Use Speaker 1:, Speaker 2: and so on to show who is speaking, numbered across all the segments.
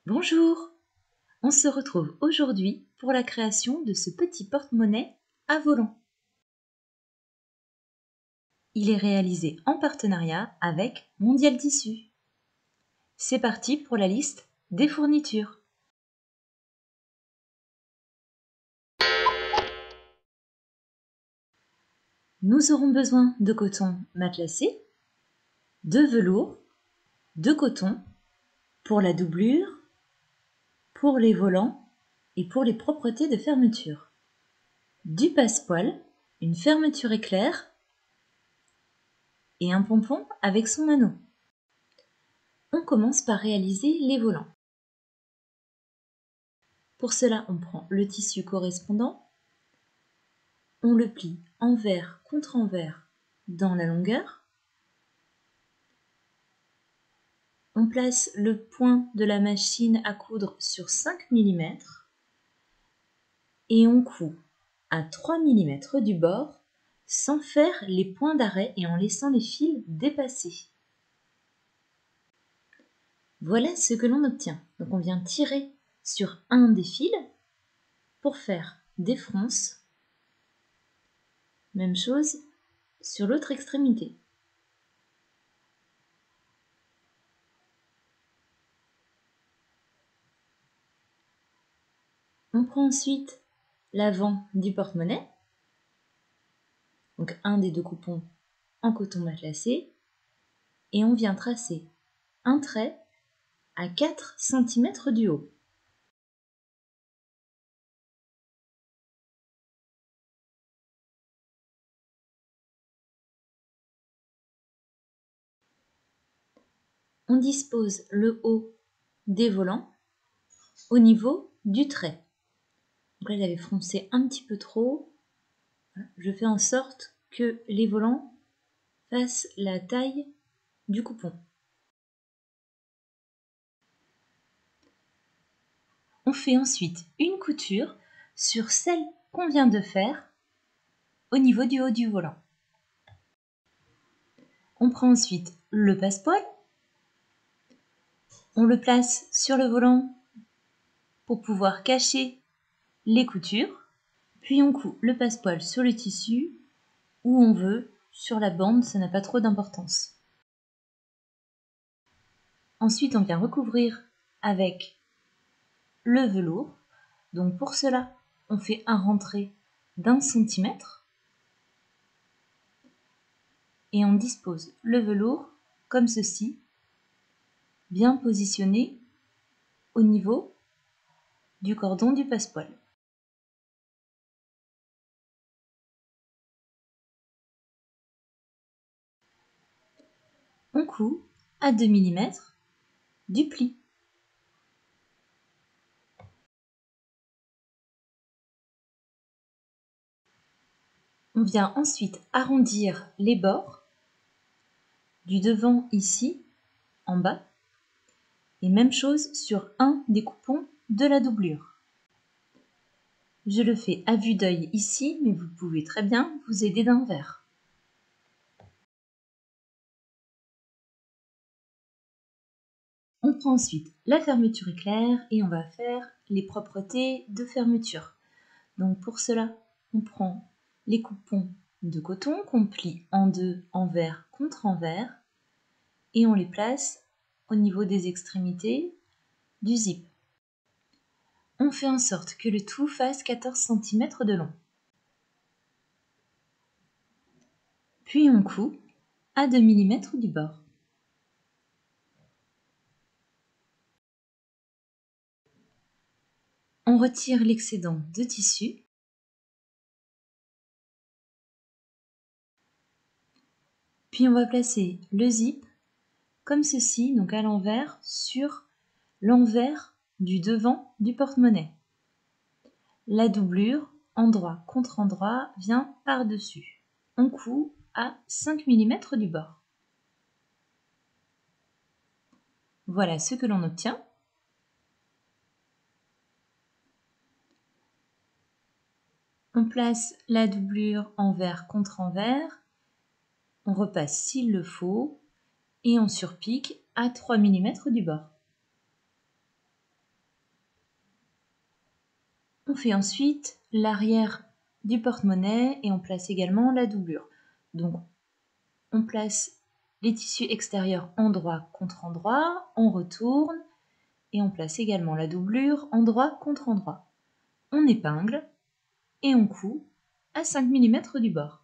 Speaker 1: Bonjour! On se retrouve aujourd'hui pour la création de ce petit porte-monnaie à volant. Il est réalisé en partenariat avec Mondial Tissu. C'est parti pour la liste des fournitures. Nous aurons besoin de coton matelassé, de velours, de coton pour la doublure, pour les volants et pour les propretés de fermeture, du passepoil, une fermeture éclair et un pompon avec son anneau. On commence par réaliser les volants. Pour cela, on prend le tissu correspondant, on le plie envers contre envers dans la longueur, on place le point de la machine à coudre sur 5 mm et on coud à 3 mm du bord sans faire les points d'arrêt et en laissant les fils dépasser. Voilà ce que l'on obtient. Donc on vient tirer sur un des fils pour faire des fronces. Même chose sur l'autre extrémité. On prend ensuite l'avant du porte-monnaie, donc un des deux coupons en coton matelassé, et on vient tracer un trait à 4 cm du haut. On dispose le haut des volants au niveau du trait. Donc là, j'avais froncé un petit peu trop. Je fais en sorte que les volants fassent la taille du coupon. On fait ensuite une couture sur celle qu'on vient de faire au niveau du haut du volant. On prend ensuite le passepoil, on le place sur le volant pour pouvoir cacher les coutures, puis on coud le passepoil sur le tissu où on veut, sur la bande, ça n'a pas trop d'importance. Ensuite, on vient recouvrir avec le velours. Donc pour cela, on fait un rentré d'1 cm et on dispose le velours comme ceci, bien positionné au niveau du cordon du passepoil. On coud à 2 mm du pli. On vient ensuite arrondir les bords du devant ici, en bas, et même chose sur un des coupons de la doublure. Je le fais à vue d'œil ici, mais vous pouvez très bien vous aider d'un verre. On prend ensuite la fermeture éclair et on va faire les propretés de fermeture. Donc pour cela, on prend les coupons de coton qu'on plie en deux envers contre envers et on les place au niveau des extrémités du zip. On fait en sorte que le tout fasse 14 cm de long. Puis on coud à 2 mm du bord. On retire l'excédent de tissu. Puis on va placer le zip comme ceci, donc à l'envers, sur l'envers du devant du porte-monnaie. La doublure, endroit contre endroit, vient par-dessus. On coud à 5 mm du bord. Voilà ce que l'on obtient. On place la doublure envers contre envers. On repasse s'il le faut et on surpique à 3 mm du bord. On fait ensuite l'arrière du porte-monnaie et on place également la doublure. Donc on place les tissus extérieurs endroit contre endroit, on retourne et on place également la doublure endroit contre endroit. On épingle et on coud à 5 mm du bord.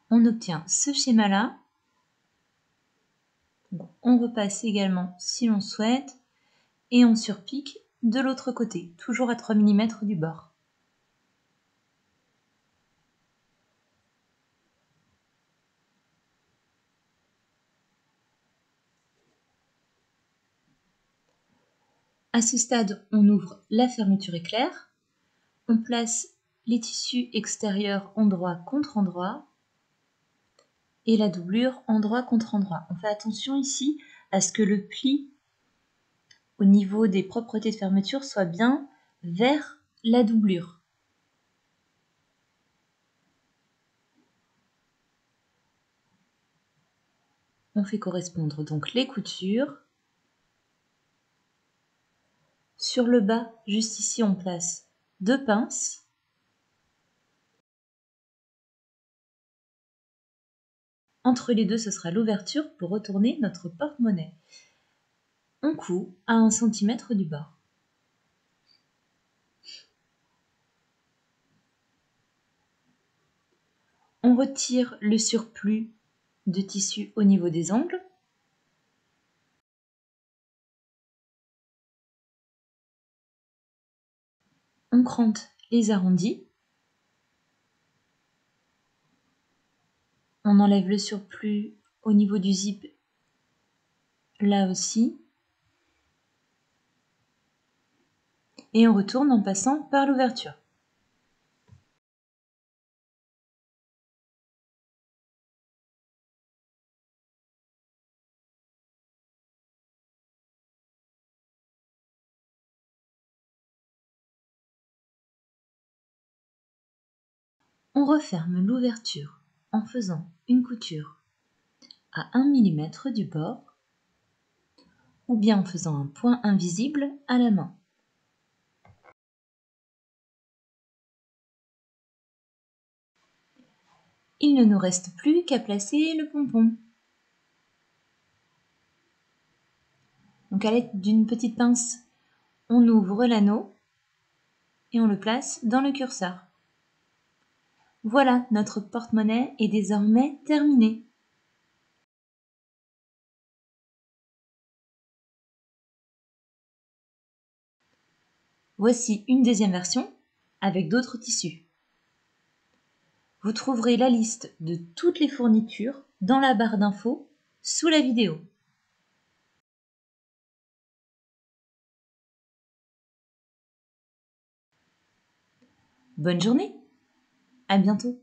Speaker 1: On obtient ce schéma-là. On repasse également si l'on souhaite et on surpique de l'autre côté, toujours à 3 mm du bord. À ce stade, on ouvre la fermeture éclair, on place les tissus extérieurs endroit contre endroit et la doublure endroit contre endroit. On fait attention ici à ce que le pli au niveau des propretés de fermeture soit bien vers la doublure. On fait correspondre donc les coutures. Sur le bas, juste ici, on place 2 pinces. Entre les deux, ce sera l'ouverture pour retourner notre porte-monnaie. On coud à 1 cm du bord. On retire le surplus de tissu au niveau des angles. On crante les arrondis. On enlève le surplus au niveau du zip, là aussi. Et on retourne en passant par l'ouverture. On referme l'ouverture en faisant une couture à 1 mm du bord ou bien en faisant un point invisible à la main. Il ne nous reste plus qu'à placer le pompon. Donc à l'aide d'une petite pince, on ouvre l'anneau et on le place dans le curseur. Voilà, notre porte-monnaie est désormais terminé. Voici une deuxième version avec d'autres tissus. Vous trouverez la liste de toutes les fournitures dans la barre d'infos sous la vidéo. Bonne journée, à bientôt.